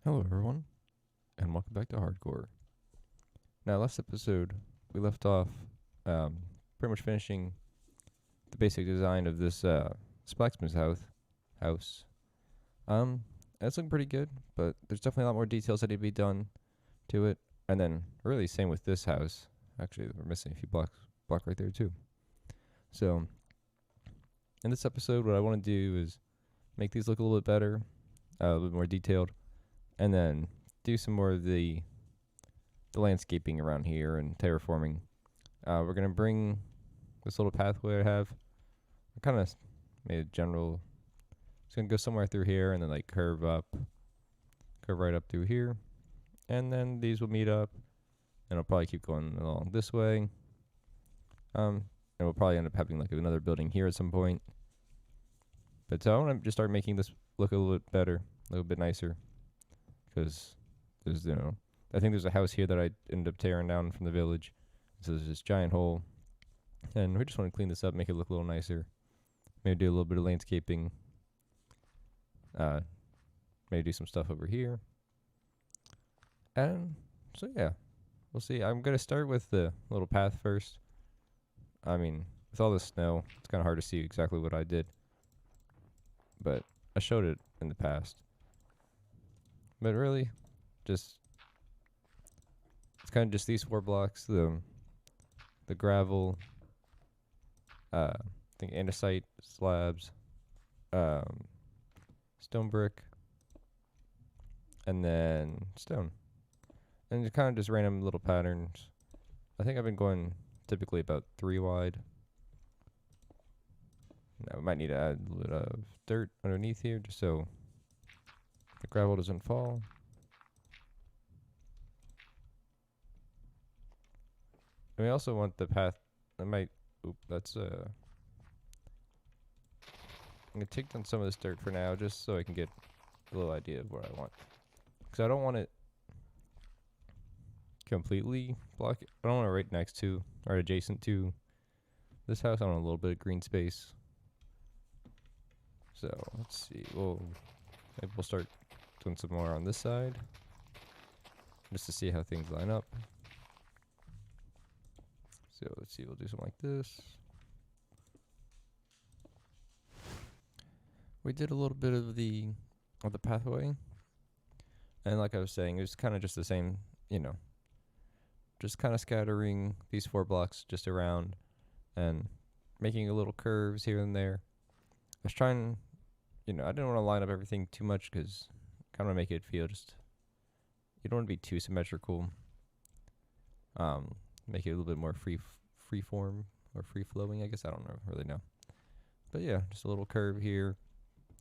Hello, everyone, and welcome back to Hardcore. Now, last episode, we left off um, pretty much finishing the basic design of this blacksmith's house. Um, it's looking pretty good, but there's definitely a lot more details that need to be done to it. And then, really, same with this house. Actually, we're missing a few block right there too. So, in this episode, what I want to do is make these look a little bit better, a little bit more detailed, and then do some more of the landscaping around here and terraforming. We're gonna bring this little pathway I have. I kind of made a general. It's gonna go somewhere through here and then like curve right up through here, and then these will meet up, and it'll probably keep going along this way. And we'll probably end up having like another building here at some point. But I want to just start making this look a little bit better, a little bit nicer, because there's I think there's a house here that I ended up tearing down from the village. So there's this giant hole, and we just want to clean this up, make it look a little nicer. Maybe do a little bit of landscaping. Uh, maybe do some stuff over here. And so yeah, we'll see. I'm gonna start with the little path first. I mean, with all the snow, it's kind of hard to see exactly what I did, but I showed it in the past. But really, just it's kind of just these 4 blocks: the gravel, I think andesite slabs, um, stone brick, and then stone. And kind of just random little patterns. I think I've been going typically about 3 wide. Now we might need to add a little bit of dirt underneath here just so the gravel doesn't fall. And we also want the path. I might. Oop, that's I'm gonna take down some of this dirt for now, just so I can get a little idea of what I want. Because I don't want it completely block it. I don't want it right next to or adjacent to this house. I want a little bit of green space. So let's see. Maybe we'll start doing some more on this side, just to see how things line up. So let's see. We'll do something like this. We did a little bit of the pathway, and like I was saying, it was kind of just the same, just kind of scattering these 4 blocks just around and making a little curves here and there. I was trying, I didn't want to line up everything too much because kind of make it feel just, you don't want to be too symmetrical. Make it a little bit more free form or free flowing. I guess I don't really know, but yeah, just a little curve here.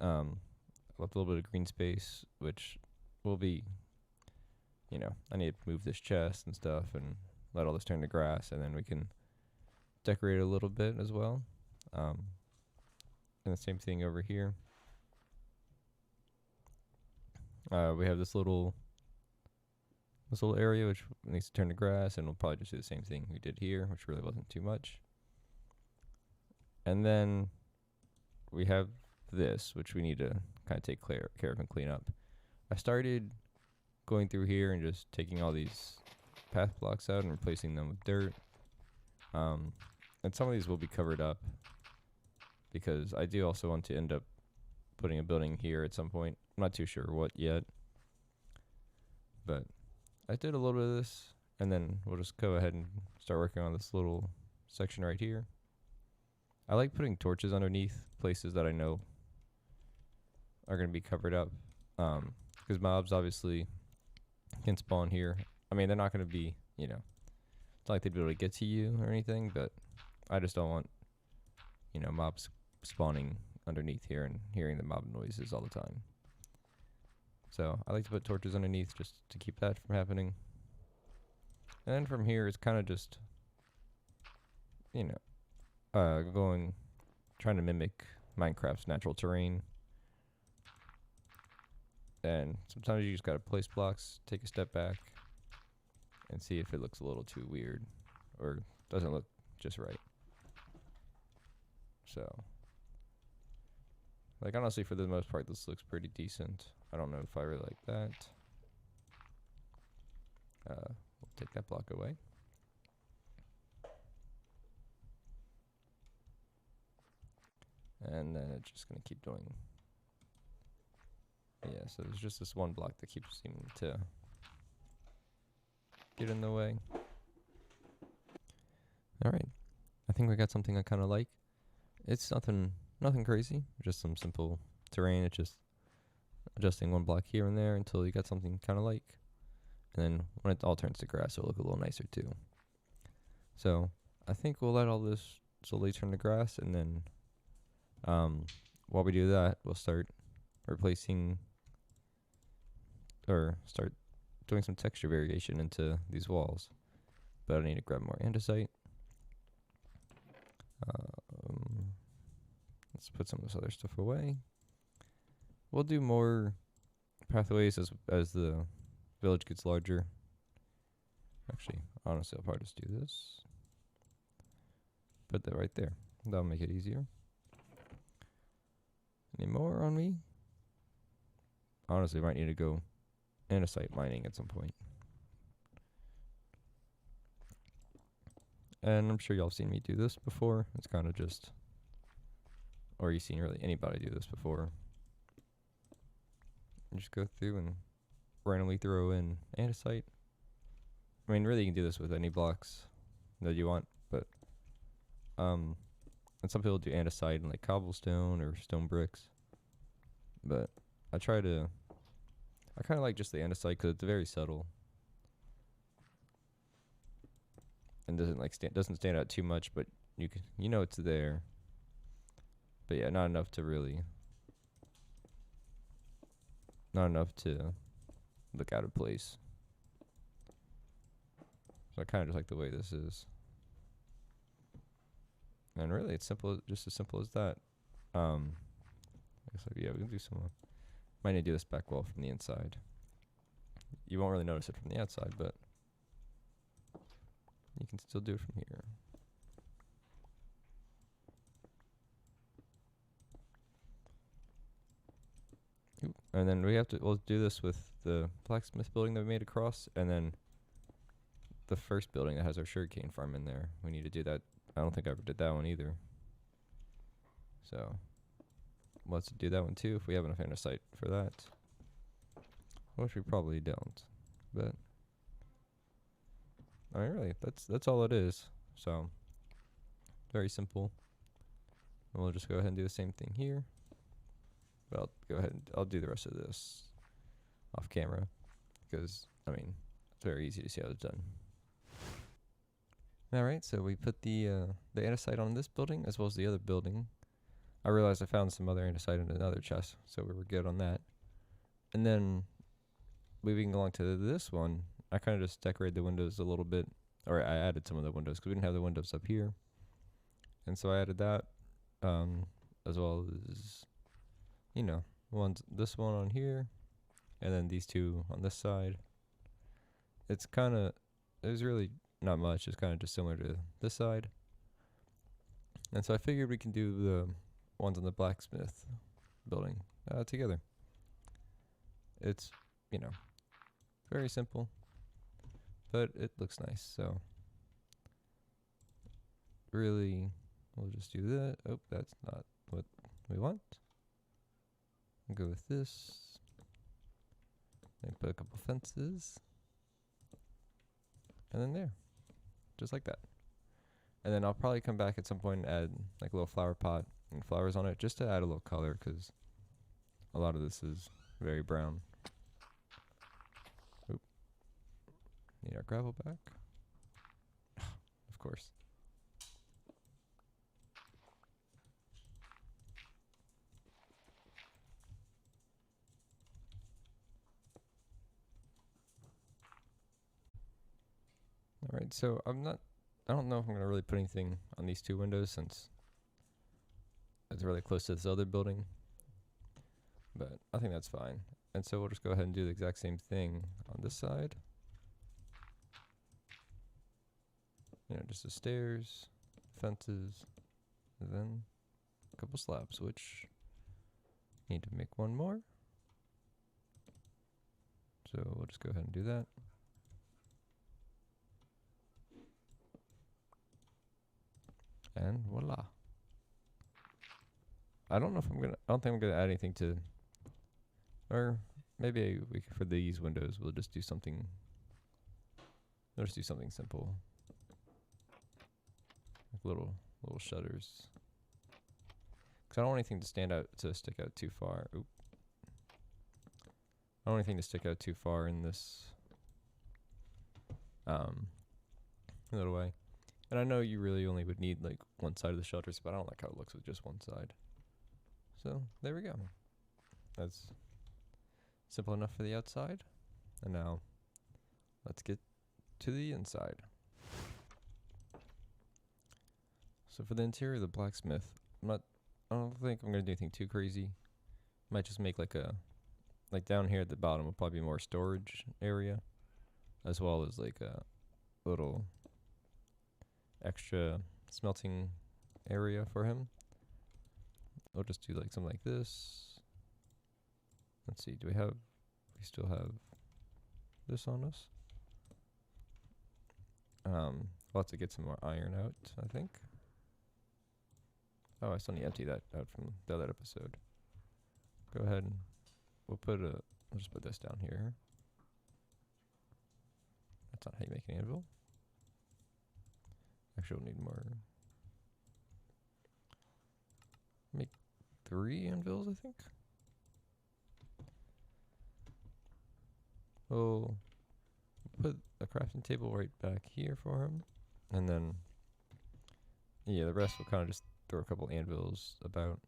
Left a little bit of green space, which will be, I need to move this chest and stuff and let all this turn to grass, and then we can decorate a little bit as well. And the same thing over here. We have this little area which needs to turn to grass, and we'll probably just do the same thing we did here, which really wasn't too much. And then we have this, which we need to kind of take care of and clean up. I started going through here and just taking all these path blocks out and replacing them with dirt. And some of these will be covered up because I do also want to end up putting a building here at some point. I'm not too sure what yet, but I did a little bit of this, and then we'll just go ahead and start working on this little section right here. I like putting torches underneath places that I know are going to be covered up, because mobs obviously can spawn here. I mean, they're not going to be, it's not like they'd be able to get to you or anything, but I just don't want, mobs spawning underneath here and hearing the mob noises all the time. So I like to put torches underneath just to keep that from happening. And then from here, it's kind of just, trying to mimic Minecraft's natural terrain. And sometimes you just gotta place blocks, take a step back, and see if it looks a little too weird or doesn't look just right. So, like, honestly, for the most part, this looks pretty decent. I don't know if I really like that. We'll take that block away. And then it's just going to keep doing. Yeah, so there's just this one block that keeps seeming to get in the way. Alright, I think we got something I kind of like. It's nothing crazy, just some simple terrain. It's just adjusting one block here and there until you got something kind of like. And then when it all turns to grass, it'll look a little nicer too. So I think we'll let all this slowly turn to grass, and then while we do that, we'll start replacing or start doing some texture variation into these walls. But I need to grab more andesite. Let's put some of this other stuff away. We'll do more pathways as the village gets larger. Actually, honestly, I'll probably just do this. Put that right there. That'll make it easier. Any more on me? Honestly, might need to go andesite mining at some point. And I'm sure y'all have seen me do this before. It's kind of just, or you've seen really anybody do this before. You just go through and randomly throw in andesite. I mean, really, you can do this with any blocks that you want, but and some people do andesite and like cobblestone or stone bricks. But I kind of like just the andesite because it's very subtle and doesn't stand out too much, but you know it's there. But yeah, not enough to look out of place. So I kind of just like the way this is. And really, it's simple, just as simple as that. I guess yeah, we can do some. Might need to do this back wall from the inside. You won't really notice it from the outside, but you can still do it from here. Oop. And then we'll do this with the blacksmith building that we made across, and then the first building that has our sugarcane farm in there. We need to do that. I don't think I ever did that one either. So let's do that one too if we have enough andesite for that. Which we probably don't. But I mean, really, that's all it is. So very simple. And we'll just go ahead and do the same thing here. But I'll go ahead and I'll do the rest of this off camera because I mean it's very easy to see how it's done. Alright, so we put the andesite on this building as well as the other building. I realized I found some other andesite in another chest, so we were good on that. And then moving along to this one, I kind of just decorated the windows a little bit, or I added some of the windows because we didn't have the windows up here. And so I added that, as well as, this one on here, and then these two on this side. There's really not much, it's kind of just similar to this side. And so I figured we can do the ones on the blacksmith building together. It's, very simple, but it looks nice. So really, we'll just do that. Oh, that's not what we want. We'll go with this. And put a couple fences. And then there. Just like that. And then I'll probably come back at some point and add like a little flower pot and flowers on it just to add a little color because a lot of this is very brown. Oop. Need our gravel back. Of course. Alright, so I don't know if I'm going to really put anything on these two windows since it's really close to this other building, but I think that's fine. And so we'll just go ahead and do the exact same thing on this side. Just the stairs, fences, and then a couple slabs, which need to make one more. So we'll just go ahead and do that. And voila. I don't know if I don't think I'm gonna add anything to, or maybe for these windows we'll just do something. Let's do something simple, like little shutters. Cause I don't want anything to stick out too far. Oop. I don't want anything to stick out too far in this little way. And I know you really only would need like one side of the shutters, but I don't like how it looks with just one side. So there we go. That's simple enough for the outside. And now let's get to the inside. So for the interior of the blacksmith, I don't think I'm gonna do anything too crazy. Might just make like down here at the bottom will probably be more storage area, as well as like a little extra smelting area for him. I'll just do like something like this. Let's see, we still have this on us? We'll have to get some more iron out, I think. Oh, I still need to empty that out from the other episode. Go ahead and we'll just put this down here. That's not how you make an anvil. Actually, we'll need more. Make 3 anvils, I think. We'll put a crafting table right back here for him. And then, yeah, the rest will kind of just throw a couple anvils about.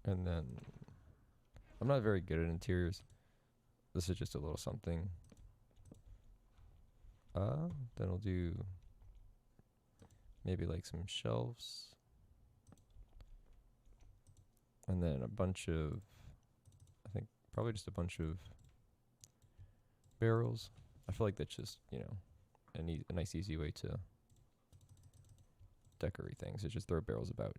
And then, I'm not very good at interiors. This is just a little something. Then I'll do maybe like some shelves. And then a bunch of, I think probably just a bunch of barrels. I feel like that's just, a nice easy way to decorate things. Is just throw barrels about,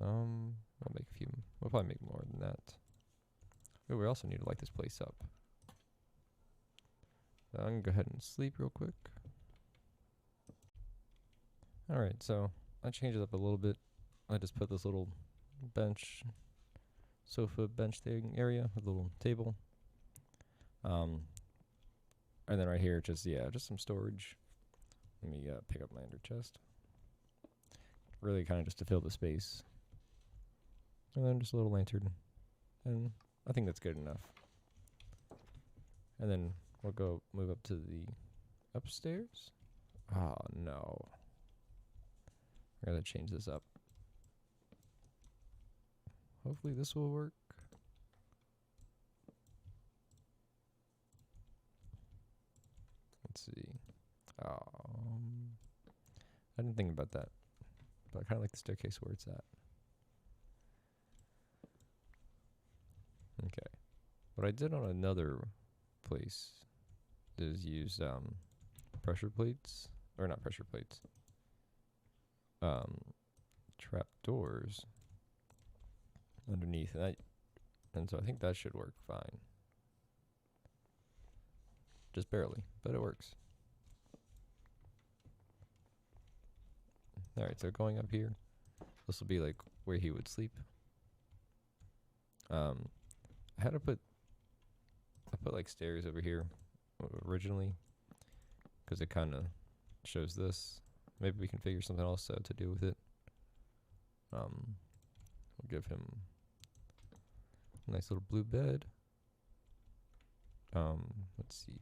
We'll make a few. We'll probably make more than that. But we also need to light this place up. I'm gonna go ahead and sleep real quick. Alright, so I changed it up a little bit. I just put this little sofa bench thing area with a little table. And then right here, just some storage. Let me pick up my ender chest. Really kind of just to fill the space. And then just a little lantern. And I think that's good enough. And then we'll move up to the upstairs. Oh, no. I gotta change this up. Hopefully this will work. Let's see. I didn't think about that. But I kind of like the staircase where it's at. Okay. What I did on another place is use pressure plates. Or not pressure plates. Trap doors underneath. And so I think that should work fine. Just barely, but it works. Alright, so going up here, this will be like where he would sleep. I put like stairs over here originally, because it kind of shows this. Maybe we can figure something else out to do with it. We'll give him a nice little blue bed. Let's see.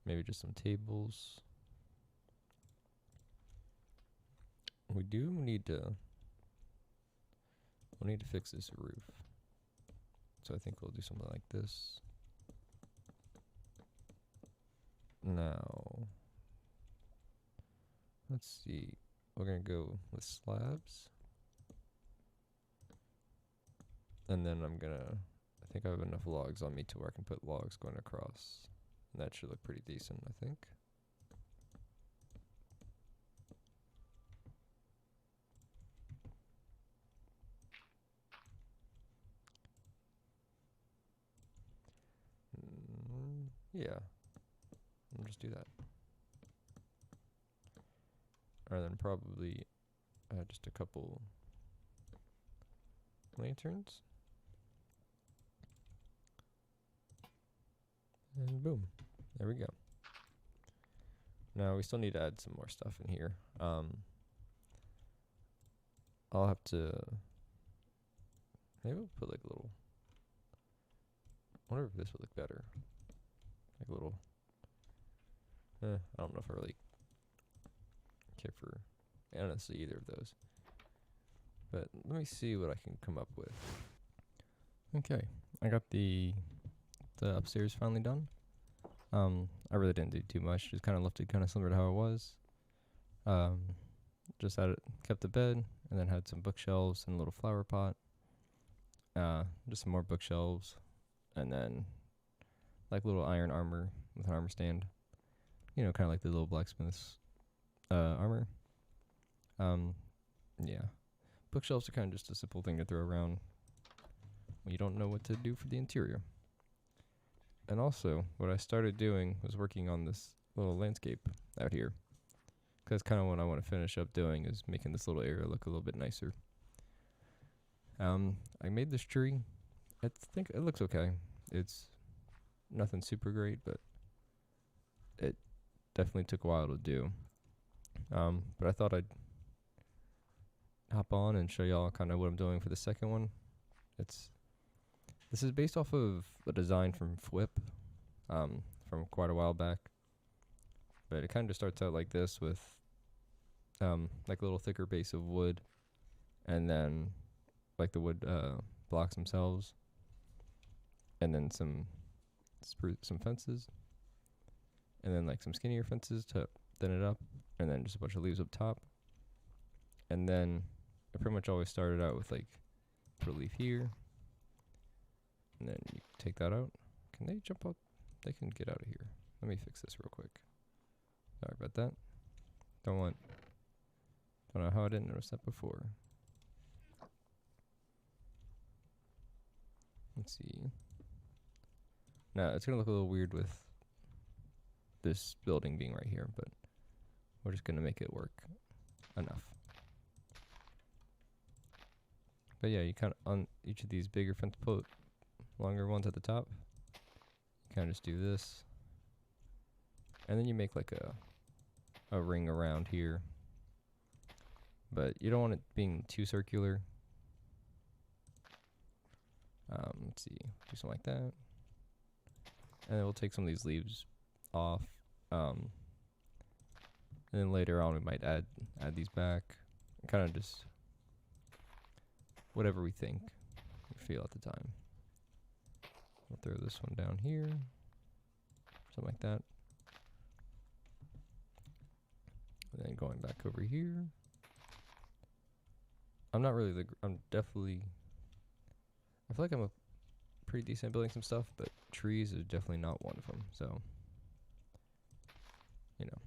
Maybe just some tables. We'll need to fix this roof. So I think we'll do something like this. Now, let's see. We're gonna go with slabs. And then I think I have enough logs on me to where I can put logs going across. And that should look pretty decent, I think. Yeah. We'll just do that. And then probably just a couple lanterns. And boom. There we go. Now we still need to add some more stuff in here. I'll have to... Maybe we'll put like a little... I wonder if this would look better. Like a little... I don't know if I really care for honestly either of those. But let me see what I can come up with. Okay, I got the upstairs finally done. I really didn't do too much. Just kind of left it kind of similar to how it was. Just kept the bed, and then had some bookshelves and a little flower pot. Just some more bookshelves, and then like little iron armor with an armor stand. You know, kind of like the little blacksmith's armor. Yeah. Bookshelves are kind of just a simple thing to throw around when you don't know what to do for the interior. And also, what I started doing was working on this little landscape out here. Because kind of what I want to finish up doing is making this little area look a little bit nicer. I made this tree. I think it looks okay. It's nothing super great, but it definitely took a while to do. But I thought I'd hop on and show y'all kind of what I'm doing for the second one. This is based off of a design from Fwip, from quite a while back. But it kind of starts out like this with like a little thicker base of wood, and then like the wood blocks themselves, and then some fences, and then like some skinnier fences to thin it up, and then just a bunch of leaves up top. And then I pretty much always started out with like put a leaf here, and then you take that out. Can they jump out? They can get out of here. Let me fix this real quick. Sorry about that. Don't know how I didn't notice that before. Let's see. Now it's gonna look a little weird with this building being right here, but we're just gonna make it work enough. But yeah, you kind of on each of these bigger fence post, longer ones at the top, you kind of just do this, and then you make like a ring around here. But you don't want it being too circular. Let's see, do something like that, and then we'll take some of these leaves off. And then later on we might add these back. Kind of just whatever we think we feel at the time. We'll throw this one down here, something like that. And then going back over here. I'm definitely, I feel like I'm a pretty decent at building some stuff, but trees is definitely not one of them. So, you know,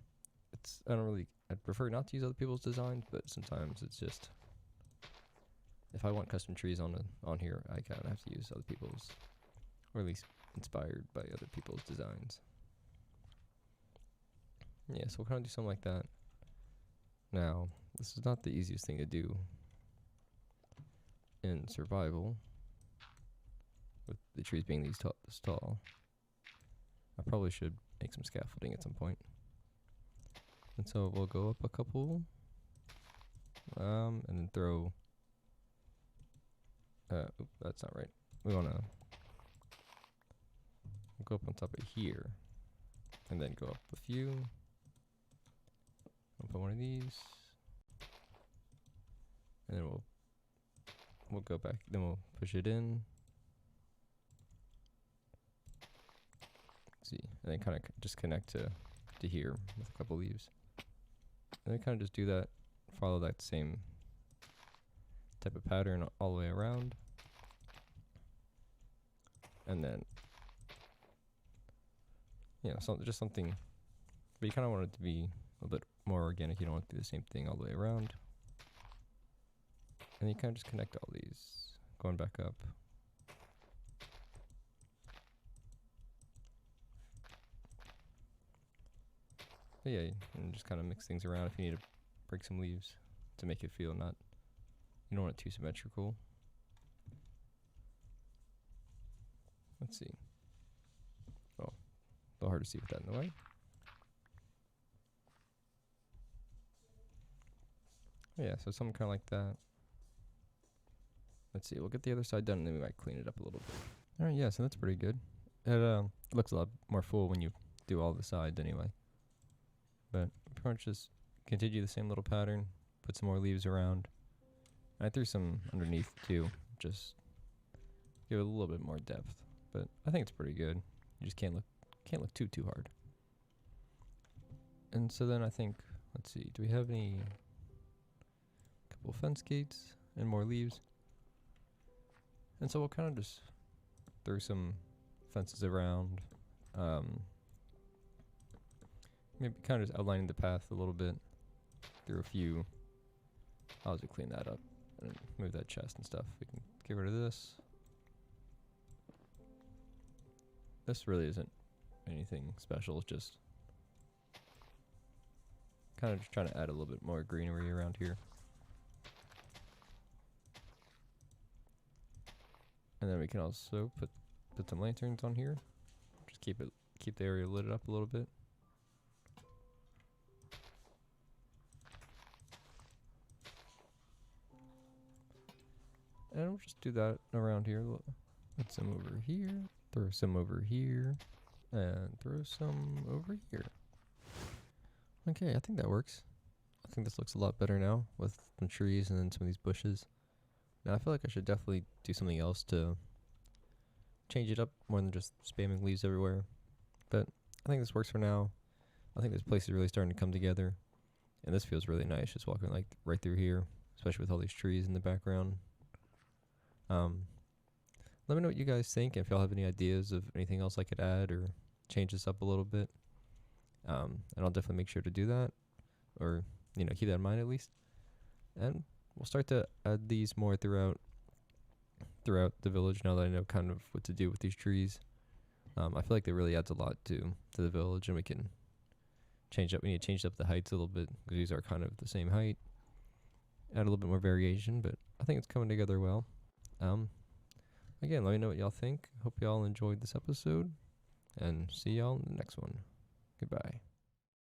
I'd prefer not to use other people's designs, but sometimes it's just, if I want custom trees on here, I kind of have to use other people's, or at least inspired by other people's designs. Yeah, so we'll kind of do something like that. Now, this is not the easiest thing to do in survival, with the trees being this tall. I probably should make some scaffolding at some point. And so we'll go up a couple, and then throw, that's not right. We wanna go up on top of here, and then go up a few. I'll put one of these, and then we'll go back, then we'll push it in. See, and then kind of just connect to here with a couple leaves. And then kind of just do that, follow that same type of pattern all the way around. And then, you know, just something, but you kind of want it to be a little bit more organic. You don't want to do the same thing all the way around. And you kind of just connect all these, going back up. But yeah, and just kind of mix things around if you need to break some leaves to make it feel not, you don't want it too symmetrical. Let's see. Oh, a little hard to see with that in the way. Yeah, so something kind of like that. Let's see, we'll get the other side done and then we might clean it up a little bit. Alright, yeah, so that's pretty good. It looks a lot more full when you do all the sides anyway. But pretty much just continue the same little pattern, put some more leaves around. I threw some underneath too, just give it a little bit more depth. But I think it's pretty good. You just can't look too hard. And so then I think, let's see, do we have any couple fence gates and more leaves? And so we'll kind of just throw some fences around. Maybe kind of just outlining the path a little bit through a few. I'll just clean that up and move that chest and stuff. We can get rid of this. This really isn't anything special, it's just kind of just trying to add a little bit more greenery around here. And then we can also put some lanterns on here. Just keep the area lit up a little bit. And we'll just do that around here. Put some over here, throw some over here, and throw some over here. Okay, I think that works. I think this looks a lot better now with some trees and then some of these bushes. Now I feel like I should definitely do something else to change it up more than just spamming leaves everywhere. But I think this works for now. I think this place is really starting to come together. And this feels really nice, just walking like right through here, especially with all these trees in the background. Let me know what you guys think, if y'all have any ideas of anything else I could add or change this up a little bit. And I'll definitely make sure to do that, or keep that in mind at least. And we'll start to add these more throughout the village now that I know kind of what to do with these trees. I feel like it really adds a lot to the village, and we can change up. We need to change up the heights a little bit because these are kind of the same height. Add a little bit more variation, but I think it's coming together well. Again, let me know what y'all think. Hope y'all enjoyed this episode, and see y'all in the next one. Goodbye.